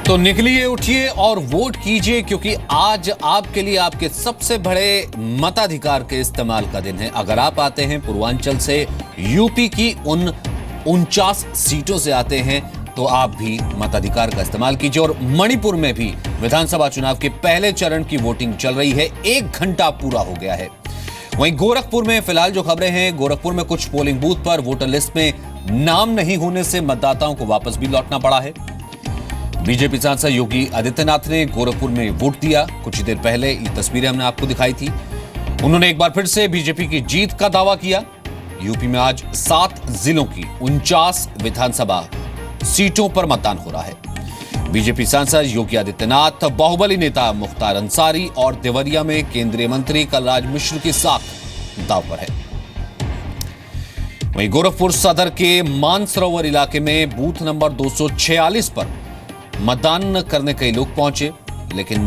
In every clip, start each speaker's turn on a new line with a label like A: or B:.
A: तो निकलिए, उठिए और वोट कीजिए, क्योंकि आज आपके लिए आपके सबसे बड़े मताधिकार के इस्तेमाल का दिन है। अगर आप आते हैं पूर्वांचल से, यूपी की उन 49 सीटों से आते हैं, तो आप भी मताधिकार का इस्तेमाल कीजिए। और मणिपुर में भी विधानसभा चुनाव के पहले चरण की वोटिंग चल रही है। 1 घंटा पूरा हो गया है। वहीं गोरखपुर में फिलहाल जो खबरें हैं, गोरखपुर में कुछ पोलिंग बूथ पर वोटर लिस्ट में नाम नहीं होने से मतदाताओं को वापस भी लौटना पड़ा है। बीजेपी सांसद योगी आदित्यनाथ ने गोरखपुर में वोट दिया। कुछ ही देर पहले ये तस्वीरें हमने आपको दिखाई थी। उन्होंने एक बार फिर से बीजेपी की जीत का दावा किया। यूपी में आज 7 जिलों की 49 विधानसभा सीटों पर मतदान हो रहा है। बीजेपी सांसद योगी आदित्यनाथ, बाहुबली नेता मुख्तार अंसारी और देवरिया में केंद्रीय मंत्री कलराज मिश्र के साथ दांव पर है। वहीं गोरखपुर सदर के मानसरोवर इलाके में बूथ नंबर 246 पर मतदान करने कई लोग पहुंचे, लेकिन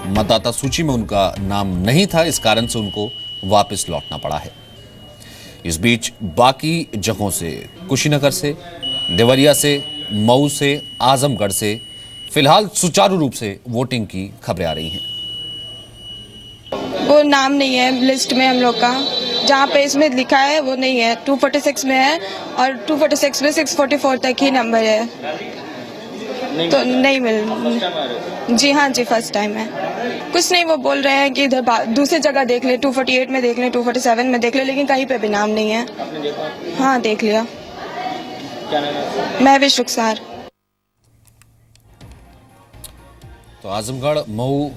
A: मतदाता सूची में उनका नाम नहीं था। इस कारण से उनको वापस लौटना पड़ा है। इस बीच बाकी जगहों से, कुशीनगर से, देवरिया से, मऊ से, आजमगढ़ से फिलहाल सुचारू रूप से वोटिंग की खबरें आ रही हैं।
B: वो नाम नहीं है लिस्ट में हम लोग का, जहाँ पे इसमें लिखा है वो नहीं है। 246 में है और 246 में 644 तक ही नंबर है, तो नहीं मिल। जी हाँ जी, फर्स्ट टाइम है। कुछ नहीं, वो बोल रहे हैं कि इधर दूसरी जगह देख ले, 248 में देख ले, 247 में देख ले, लेकिन कहीं पे भी नाम नहीं है। हाँ, देख लिया। मैं भी शुक्सार।
A: तो आजमगढ़, मऊ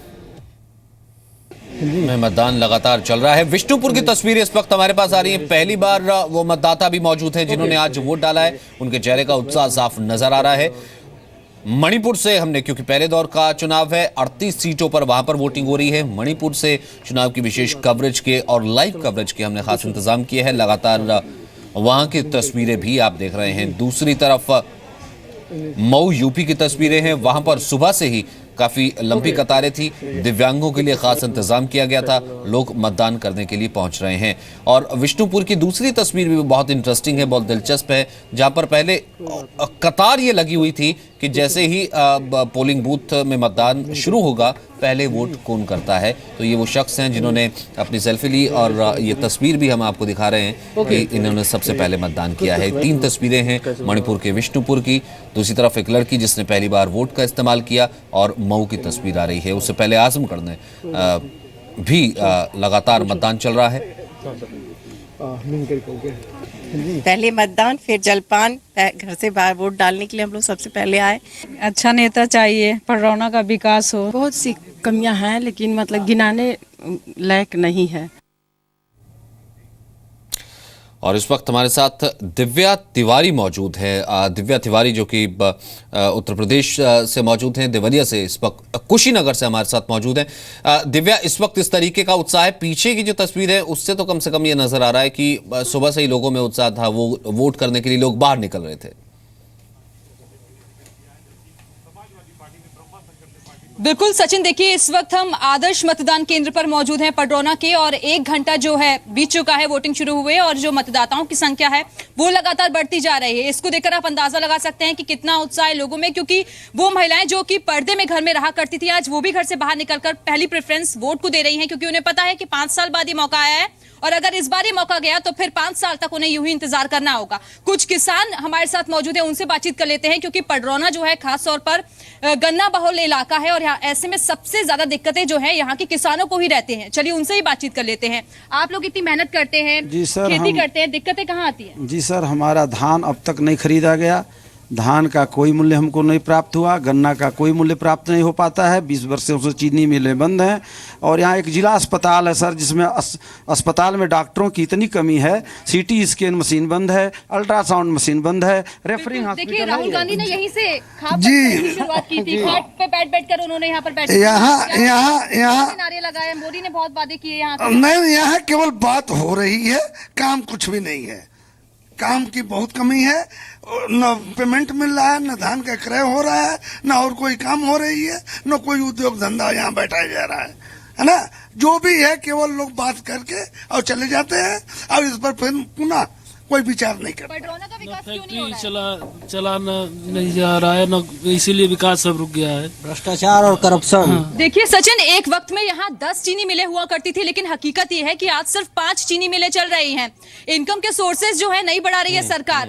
A: में मतदान लगातार चल रहा है। विष्णुपुर की तस्वीरें इस वक्त हमारे पास आ रही हैं। पहली बार वो मतदाता भी मौजूद हैं जिन्होंने आज वोट डाला है। उनके चेहरे का उत्साह साफ नजर आ रहा है। मणिपुर से हमने, क्योंकि पहले दौर का चुनाव है, 38 सीटों पर वहां पर वोटिंग हो रही है। मणिपुर से चुनाव की विशेष कवरेज के और लाइव कवरेज के हमने खास इंतजाम किए हैं। लगातार वहां की तस्वीरें भी आप देख रहे हैं। दूसरी तरफ मऊ यूपी की तस्वीरें हैं। वहां पर सुबह से ही काफी लंबी कतारें थी। दिव्यांगों के लिए खास इंतजाम किया गया था। लोग मतदान करने के लिए पहुंच रहे हैं। और विष्णुपुर की दूसरी तस्वीर भी बहुत इंटरेस्टिंग है, बहुत दिलचस्प है, जहां पर पहले कतार ये लगी हुई थी कि जैसे ही पोलिंग बूथ में मतदान शुरू होगा, पहले वोट कौन करता है। तो ये वो शख्स हैं जिन्होंने अपनी सेल्फी ली और ये तस्वीर भी हम आपको दिखा रहे हैं कि इन्होंने सबसे पहले मतदान किया है। 3 तस्वीरें हैं मणिपुर के विष्णुपुर की, दूसरी तरफ एक लड़की जिसने पहली बार वोट का इस्तेमाल किया, और मऊ की तस्वीर आ रही है। उससे पहले आजमगढ़ में भी लगातार मतदान चल रहा है।
C: पहले मतदान, फिर जलपान, घर से बाहर वोट डालने के लिए हम लोग सबसे पहले आए।
D: अच्छा नेता चाहिए, पडरौना का विकास हो।
C: बहुत सी कमियां हैं, लेकिन मतलब गिनाने लायक नहीं है।
A: और इस वक्त हमारे साथ दिव्या तिवारी मौजूद है। दिव्या तिवारी जो कि उत्तर प्रदेश से मौजूद हैं, देवरिया से, इस वक्त कुशीनगर से हमारे साथ मौजूद हैं। दिव्या, इस वक्त इस तरीके का उत्साह है। पीछे की जो तस्वीर है उससे तो कम से कम ये नजर आ रहा है कि सुबह से ही लोगों में उत्साह था, वो वोट करने के लिए लोग बाहर निकल रहे थे।
E: बिल्कुल सचिन, देखिए इस वक्त हम आदर्श मतदान केंद्र पर मौजूद हैं पडरौना के, और 1 घंटा जो है बीत चुका है वोटिंग शुरू हुए, और जो मतदाताओं की संख्या है वो लगातार बढ़ती जा रही है। इसको देखकर आप अंदाजा लगा सकते हैं कि कितना उत्साह है लोगों में, क्योंकि वो महिलाएं जो कि पर्दे में घर में रहा करती थी, आज वो भी घर से बाहर निकलकर पहली प्रेफरेंस वोट को दे रही हैं, क्योंकि उन्हें पता है कि 5 साल बाद ये मौका आया है, और अगर इस बार ये मौका गया तो फिर 5 साल तक उन्हें यूं ही इंतजार करना होगा। कुछ किसान हमारे साथ मौजूद हैं, उनसे बातचीत कर लेते हैं, क्योंकि पडरौना जो है खास तौर पर गन्ना बहुल इलाका है, और ऐसे में सबसे ज्यादा दिक्कतें जो है यहाँ के किसानों को ही रहते हैं। चलिए उनसे ही बातचीत कर लेते हैं। आप लोग इतनी मेहनत करते हैं,
F: जी सर,
E: खेती करते हैं, दिक्कतें कहाँ आती है?
F: जी सर, हमारा धान अब तक नहीं खरीदा गया। धान का कोई मूल्य हमको नहीं प्राप्त हुआ, गन्ना का कोई मूल्य प्राप्त नहीं हो पाता है। 20 वर्षों से चीनी मिलें बंद हैं, और यहाँ एक जिला अस्पताल है सर, जिसमें अस्पताल में डॉक्टरों की इतनी कमी है। सीटी स्कैन मशीन बंद है, अल्ट्रासाउंड मशीन बंद है, रेफरिंग हॉस्पिटल।
E: देखिए राहुल गांधी ने यहीं से
F: जी
E: शुरुआत की थी, खाट पे बैठ कर उन्होंने यहाँ पर
G: यहाँ
E: नारे लगाए। मोदी ने बहुत वादे किए यहाँ।
G: नहीं, यहाँ केवल बात हो रही है, काम कुछ भी नहीं है। काम की बहुत कमी है, न पेमेंट मिल रहा है, न धान का क्रय हो रहा है, न और कोई काम हो रही है, न कोई उद्योग धंधा यहाँ बैठाया जा रहा है ना। जो भी है केवल लोग बात करके और चले जाते हैं, और इस पर फिर पुनः कोई विचार नहीं करता।
E: पडरौना का विकास क्यों नहीं हो
H: फैक्ट्री
E: रहा है?
H: चलाना नहीं जा रहा है ना, इसीलिए विकास सब रुक गया है।
I: भ्रष्टाचार और करप्शन।
E: देखिए सचिन, एक वक्त में यहाँ 10 चीनी मिलें हुआ करती थी, लेकिन हकीकत ये है कि आज सिर्फ 5 चीनी मिलें चल रही हैं। इनकम के सोर्सेज जो है नहीं बढ़ा रही है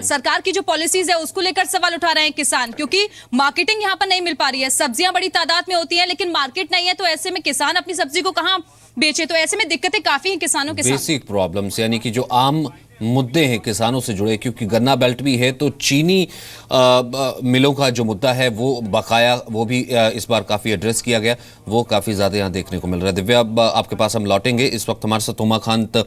E: सरकार की जो पॉलिसीज है उसको लेकर सवाल उठा रहे हैं किसान, क्योंकि मार्केटिंग यहाँ पर नहीं मिल पा रही है। सब्जियां बड़ी तादाद में होती है लेकिन मार्केट नहीं है, तो ऐसे में किसान अपनी सब्जी को कहाँ बेचे? तो ऐसे में दिक्कतें काफी हैं किसानों के साथ।
A: बेसिक प्रॉब्लम्स यानी कि जो आम मुद्दे हैं किसानों से जुड़े, क्योंकि गन्ना बेल्ट भी है तो चीनी मिलों का जो मुद्दा है वो बकाया, वो भी इस बार काफ़ी एड्रेस किया गया, वो काफ़ी ज़्यादा यहाँ देखने को मिल रहा है। दिव्या, अब आपके पास हम लौटेंगे। इस वक्त हमारे साथ उमाकांत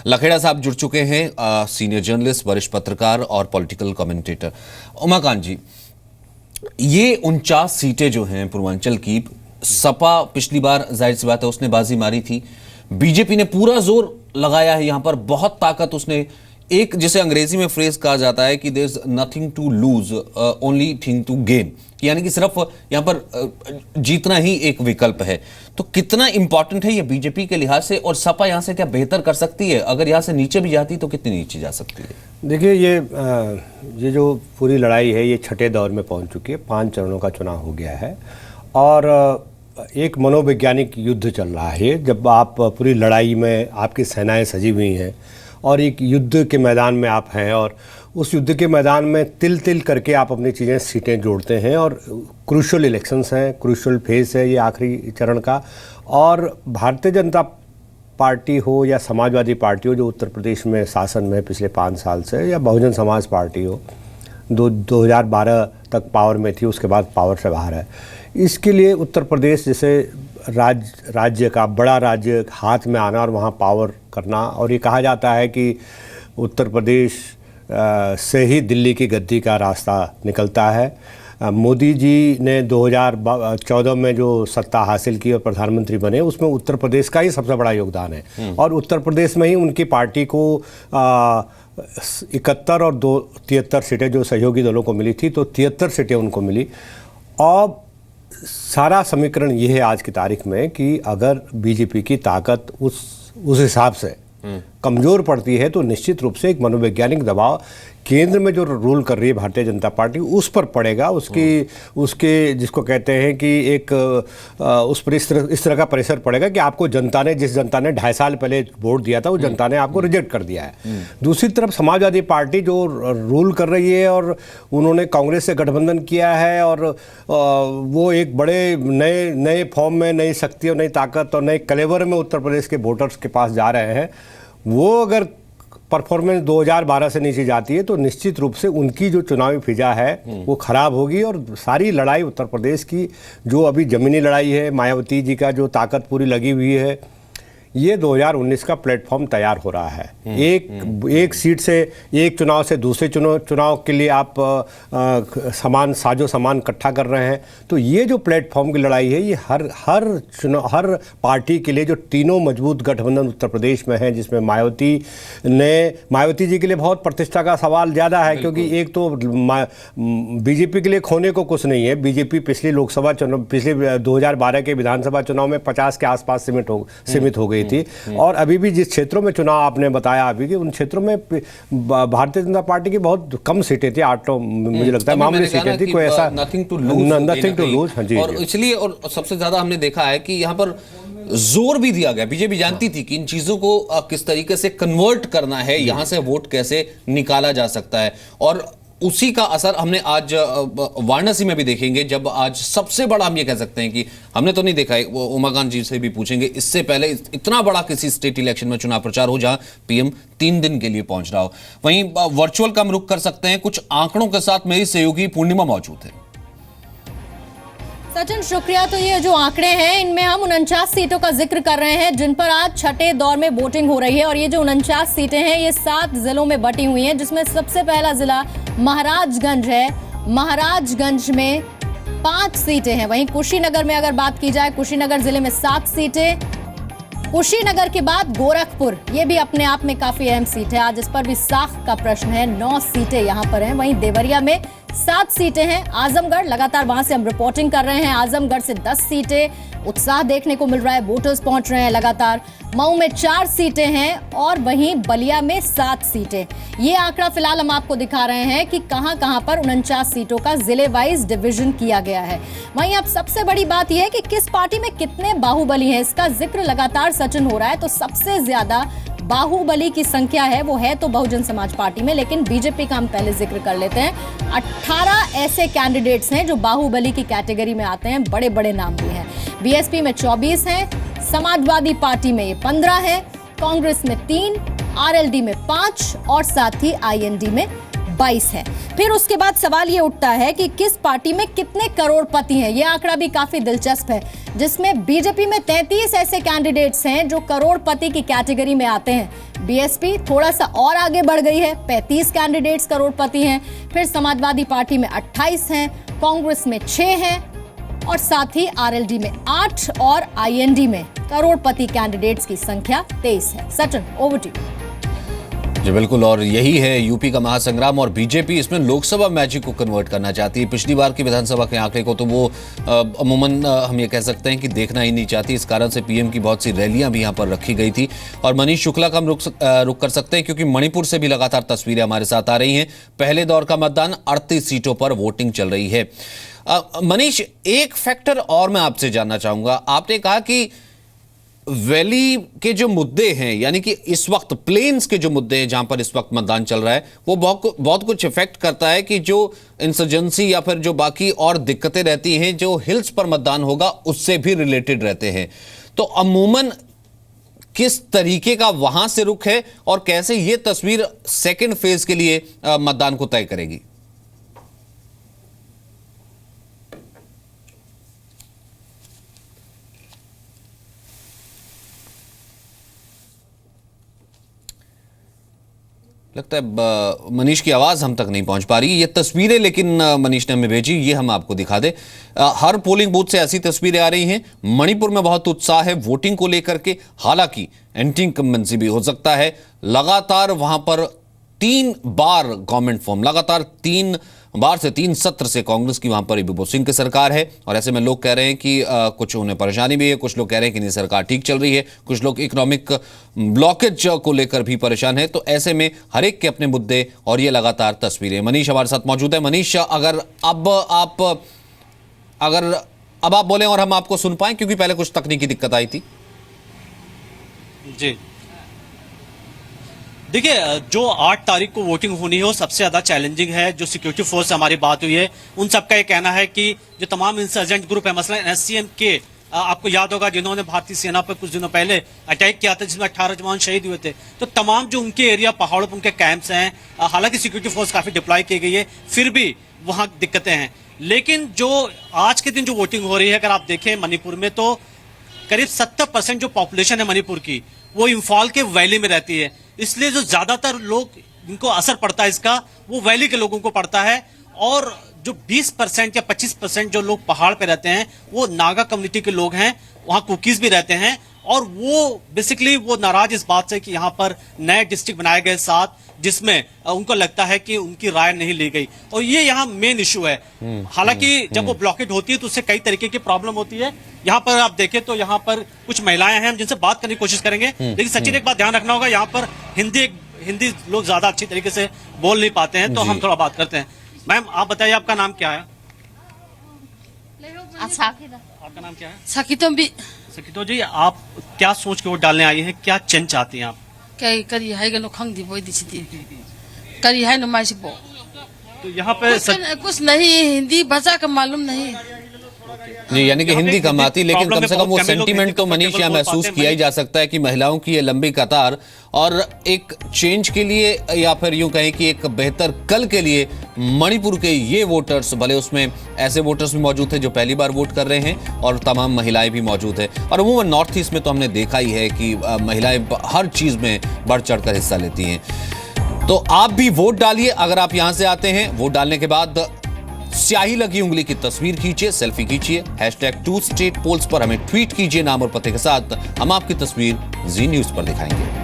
A: लखेड़ा साहब जुड़ चुके हैं, सीनियर जर्नलिस्ट, वरिष्ठ पत्रकार और पॉलिटिकल कमेंटेटर। उमाकांत जी, ये 49 सीटें जो हैं पूर्वांचल की, सपा पिछली बार जाहिर सी बात है उसने बाजी मारी थी, बीजेपी ने पूरा जोर लगाया है, यहां पर बहुत ताकत उसने, एक जिसे अंग्रेजी में फ्रेज कहा जाता है कि there is nothing to lose only thing to gain, यानी कि सिर्फ यहां पर जीतना ही एक विकल्प है। तो कितना इंपॉर्टेंट है ये बीजेपी के लिहाज से, और सपा यहां से क्या बेहतर कर सकती है? अगर यहां से नीचे भी जाती तो कितनी नीचे जा सकती है?
J: देखिए, ये जो पूरी लड़ाई है ये छठे दौर में पहुंच चुकी है। 5 चरणों का चुनाव हो गया है और एक मनोवैज्ञानिक युद्ध चल रहा है। जब आप पूरी लड़ाई में, आपकी सेनाएं सजी हुई हैं और एक युद्ध के मैदान में आप हैं, और उस युद्ध के मैदान में तिल तिल करके आप अपनी चीज़ें, सीटें जोड़ते हैं, और क्रूशल इलेक्शंस हैं, क्रूशल फेज है ये आखिरी चरण का। और भारतीय जनता पार्टी हो या समाजवादी पार्टी हो जो उत्तर प्रदेश में शासन में पिछले 5 साल से, या बहुजन समाज पार्टी हो 2012 तक पावर में थी, उसके बाद पावर से बाहर है, इसके लिए उत्तर प्रदेश जैसे राज्य का बड़ा राज्य हाथ में आना और वहाँ पावर करना, और ये कहा जाता है कि उत्तर प्रदेश से ही दिल्ली की गद्दी का रास्ता निकलता है। मोदी जी ने 2014 में जो सत्ता हासिल की और प्रधानमंत्री बने, उसमें उत्तर प्रदेश का ही सबसे बड़ा योगदान है, और उत्तर प्रदेश में ही उनकी पार्टी को 71 और 73 सीटें जो सहयोगी दलों को मिली थी, तो 73 सीटें उनको मिली। और सारा समीकरण ये है आज की तारीख में कि अगर बीजेपी की ताकत उस हिसाब से कमज़ोर पड़ती है तो निश्चित रूप से एक मनोवैज्ञानिक दबाव केंद्र में जो रूल कर रही है भारतीय जनता पार्टी उस पर पड़ेगा। उसके जिसको कहते हैं कि एक उस पर इस तरह का प्रेशर पड़ेगा कि आपको जनता ने, जिस जनता ने 2.5 साल पहले वोट दिया था, वो जनता ने आपको रिजेक्ट कर दिया है। दूसरी तरफ समाजवादी पार्टी जो रूल कर रही है और उन्होंने कांग्रेस से गठबंधन किया है, और वो एक बड़े नए फॉर्म में, नई शक्ति और नई ताकत और नए कलेवर में उत्तर प्रदेश के वोटर्स के पास जा रहे हैं। वो अगर परफॉर्मेंस 2012 से नीचे जाती है तो निश्चित रूप से उनकी जो चुनावी फिजा है वो खराब होगी, और सारी लड़ाई उत्तर प्रदेश की जो अभी जमीनी लड़ाई है, मायावती जी का जो ताकत पूरी लगी हुई है, ये 2019 का प्लेटफॉर्म तैयार हो रहा है। एक सीट से, एक चुनाव से दूसरे चुनाव के लिए आप साजो सामान इकट्ठा कर रहे हैं। तो ये जो प्लेटफॉर्म की लड़ाई है ये हर पार्टी के लिए, जो तीनों मजबूत गठबंधन उत्तर प्रदेश में है, जिसमें मायावती जी के लिए बहुत प्रतिष्ठा का सवाल ज़्यादा है, क्योंकि एक तो बीजेपी के लिए खोने को कुछ नहीं है। बीजेपी पिछले 2012 के विधानसभा चुनाव में 50 के आसपास सीमित हो गई थी, और अभी भी जिस क्षेत्रों में चुनाव आपने बताया अभी कि उन क्षेत्रों में भारतीय जनता पार्टी की बहुत कम सीटें थी, 8 मुझे लगता है मामूली सीटें थी, कोई ऐसा नथिंग टू लूज। हाँ जी, और
A: इसलिए, और सबसे ज्यादा हमने देखा है कि यहाँ पर जोर भी दिया गया। बीजेपी जानती थी कि इन चीजों को किस तरीके से कन्वर्ट करना है, यहां से वोट कैसे निकाला जा सकता है, और उसी का असर हमने आज वाराणसी में भी देखेंगे, जब आज सबसे बड़ा, हम ये कह सकते हैं कि हमने तो नहीं देखा है, वो उमाकांत जी से भी पूछेंगे, इससे पहले इतना बड़ा किसी स्टेट इलेक्शन में चुनाव प्रचार हो जहां पीएम 3 दिन के लिए पहुंच रहा हो। वहीं वर्चुअल का हम रुख कर सकते हैं, कुछ आंकड़ों के साथ मेरी सहयोगी पूर्णिमा मौजूद है।
K: सचिन शुक्रिया। तो ये जो आंकड़े हैं इनमें हम 49 सीटों का जिक्र कर रहे हैं जिन पर आज छठे दौर में वोटिंग हो रही है, और ये जो 49 सीटें हैं ये 7 जिलों में बटी हुई हैं, जिसमें सबसे पहला जिला महाराजगंज है। महाराजगंज में 5 सीटें हैं। वहीं कुशीनगर में अगर बात की जाए, कुशीनगर जिले में 7 सीटें। कुशीनगर के बाद गोरखपुर, ये भी अपने आप में काफी अहम सीट है, आज इस पर भी साख का प्रश्न है। 9 सीटें यहां पर हैं। वहीं देवरिया में 7 सीटें हैं। आजमगढ़, लगातार वहां से हम रिपोर्टिंग कर रहे हैं, आजमगढ़ से 10 सीटें, उत्साह देखने को मिल रहा है, वोटर्स पहुंच रहे हैं लगातार। मऊ में 4 सीटें हैं और वहीं बलिया में 7 सीटें। ये आंकड़ा फिलहाल हम आपको दिखा रहे हैं कि कहां-कहां पर 49 सीटों का जिले वाइज डिवीजन किया गया है। वहीं अब सबसे बड़ी बात यह है कि किस पार्टी में कितने बाहुबली हैं, इसका जिक्र लगातार सचिन हो रहा है। तो सबसे ज्यादा बाहुबली की संख्या है वो है तो बहुजन समाज पार्टी में, लेकिन बीजेपी का हम पहले जिक्र कर लेते हैं। 18 ऐसे कैंडिडेट्स हैं जो बाहुबली की कैटेगरी में आते हैं, बड़े बड़े नाम भी हैं। बीएसपी में 24 हैं, समाजवादी पार्टी में ये 15 है, कांग्रेस में 3, आरएलडी में 5 और साथ ही आईएनडी में 22 है। फिर उसके बाद सवाल ये उठता है कि किस पार्टी में कितने करोड़पति हैं। ये आंकड़ा भी काफी दिलचस्प है, जिसमें बीजेपी में 33 ऐसे कैंडिडेट्स हैं जो करोड़पति की कैटेगरी में आते हैं। बीएसपी थोड़ा सा और आगे बढ़ गई है, 35 कैंडिडेट्स करोड़पति हैं। फिर समाजवादी पार्टी में 28 हैं, कांग्रेस में 6 हैं और साथ ही आरएलडी में 8 और आईएनडी में करोड़पति कैंडिडेट्स की संख्या 23 है। Sachin, over to you.
A: जी बिल्कुल, और यही है यूपी का महासंग्राम, और बीजेपी इसमें लोकसभा मैजिक को कन्वर्ट करना चाहती है। पिछली बार की विधानसभा के आंकड़े को तो वो अमूमन हम ये कह सकते हैं कि देखना ही नहीं चाहती। इस कारण से पीएम की बहुत सी रैलियां भी यहां पर रखी गई थी। और मनीष शुक्ला का हम रुक कर सकते हैं, क्योंकि मणिपुर से भी लगातार तस्वीरें हमारे साथ आ रही हैं। पहले दौर का मतदान, 38 सीटों पर वोटिंग चल रही है। मनीष, एक फैक्टर और मैं आपसे जानना चाहूंगा। आपने कहा कि वैली के जो मुद्दे हैं, यानी कि इस वक्त प्लेन्स के जो मुद्दे हैं जहां पर इस वक्त मतदान चल रहा है, वो बहुत कुछ इफेक्ट करता है कि जो इंसर्जेंसी या फिर जो बाकी और दिक्कतें रहती हैं जो हिल्स पर मतदान होगा उससे भी रिलेटेड रहते हैं। तो अमूमन किस तरीके का वहां से रुख है और कैसे ये तस्वीर सेकेंड फेज के लिए मतदान को तय करेगी? लगता है मनीष की आवाज़ हम तक नहीं पहुंच पा रही। ये तस्वीरें लेकिन मनीष ने हमें भेजी, ये हम आपको दिखा दें। हर पोलिंग बूथ से ऐसी तस्वीरें आ रही हैं। मणिपुर में बहुत उत्साह है वोटिंग को लेकर के, हालांकि एंटी इनकम्बेंसी भी हो सकता है। लगातार वहां पर 3 बार गवर्नमेंट फॉर्म, लगातार 3 बार से 3 सत्र से कांग्रेस की वहां पर ईबीबो सिंह की सरकार है। और ऐसे में लोग कह रहे हैं कि कुछ उन्हें परेशानी भी है, कुछ लोग कह रहे हैं कि नहीं सरकार ठीक चल रही है, कुछ लोग इकोनॉमिक ब्लॉकेज को लेकर भी परेशान है। तो ऐसे में हर एक के अपने मुद्दे और ये लगातार तस्वीरें। मनीष हमारे साथ मौजूद है। मनीष, अगर आप बोलें और हम आपको सुन पाएं, क्योंकि पहले कुछ तकनीकी दिक्कत आई थी।
L: जी देखिए, जो 8 तारीख को वोटिंग होनी है वो सबसे ज्यादा चैलेंजिंग है। जो सिक्योरिटी फोर्स से हमारी बात हुई है, उन सबका ये कहना है कि जो तमाम इंसर्जेंट ग्रुप है, मसलन एससीएम के, आपको याद होगा जिन्होंने भारतीय सेना पर कुछ दिनों पहले अटैक किया था जिसमें 18 जवान शहीद हुए थे, तो तमाम जो उनके एरिया पहाड़ों पर उनके कैंप्स हैं, हालांकि सिक्योरिटी फोर्स काफी डिप्लॉय की गई है, फिर भी वहां दिक्कतें हैं। लेकिन जो आज के दिन जो वोटिंग हो रही है, अगर आप देखें मणिपुर में, तो करीब 70% जो पॉपुलेशन है मणिपुर की वो इम्फाल के वैली में रहती है। इसलिए जो ज्यादातर लोग जिनको असर पड़ता है इसका, वो वैली के लोगों को पड़ता है। और जो 20% या 25% जो लोग पहाड़ पे रहते हैं वो नागा कम्युनिटी के लोग हैं, वहाँ कुकीज भी रहते हैं। और वो बेसिकली वो नाराज इस बात से कि यहाँ पर नए डिस्ट्रिक्ट बनाए गए 7, जिसमें उनको लगता है कि उनकी राय नहीं ली गई, और ये यहाँ मेन इशू है। हालांकि जब वो ब्लॉकेट होती है तो उससे कई तरीके की प्रॉब्लम होती है। यहाँ पर आप देखें तो यहाँ पर कुछ महिलाएं हैं, हम जिनसे बात करने की कोशिश करेंगे। लेकिन सचिन, एक बात ध्यान रखना होगा, यहाँ पर हिंदी लोग ज्यादा अच्छी तरीके से बोल नहीं पाते हैं, तो हम थोड़ा बात करते हैं। मैम, आप बताइए आपका नाम क्या है? आपका नाम क्या है? सकितो जी, आप क्या सोच के वोट डालने आई हैं, क्या चेंज चाहती हैं आप? तो यहाँ पे
M: कुछ नहीं, हिंदी भाषा का मालूम नहीं
A: जी, यानी कि हिंदी कम आती, लेकिन कम से कम वो सेंटीमेंट तो मनीष यहाँ महसूस किया ही जा सकता है कि महिलाओं की ये लंबी कतार और एक चेंज के लिए, या फिर यूं कहें कि एक बेहतर कल के लिए मणिपुर के ये वोटर्स, भले उसमें ऐसे वोटर्स भी मौजूद थे जो पहली बार वोट कर रहे हैं और तमाम महिलाएं भी मौजूद है। और अमूमन नॉर्थ ईस्ट में तो हमने देखा ही है कि महिलाएं हर चीज में बढ़ चढ़ कर हिस्सा लेती हैं। तो आप भी वोट डालिए। अगर आप यहां से आते हैं, वोट डालने के बाद स्याही लगी उंगली की तस्वीर खींचिए, सेल्फी खींचिए, #2 स्टेट पोल्स पर हमें ट्वीट कीजिए नाम और पते के साथ। हम आपकी तस्वीर जी न्यूज पर दिखाएंगे।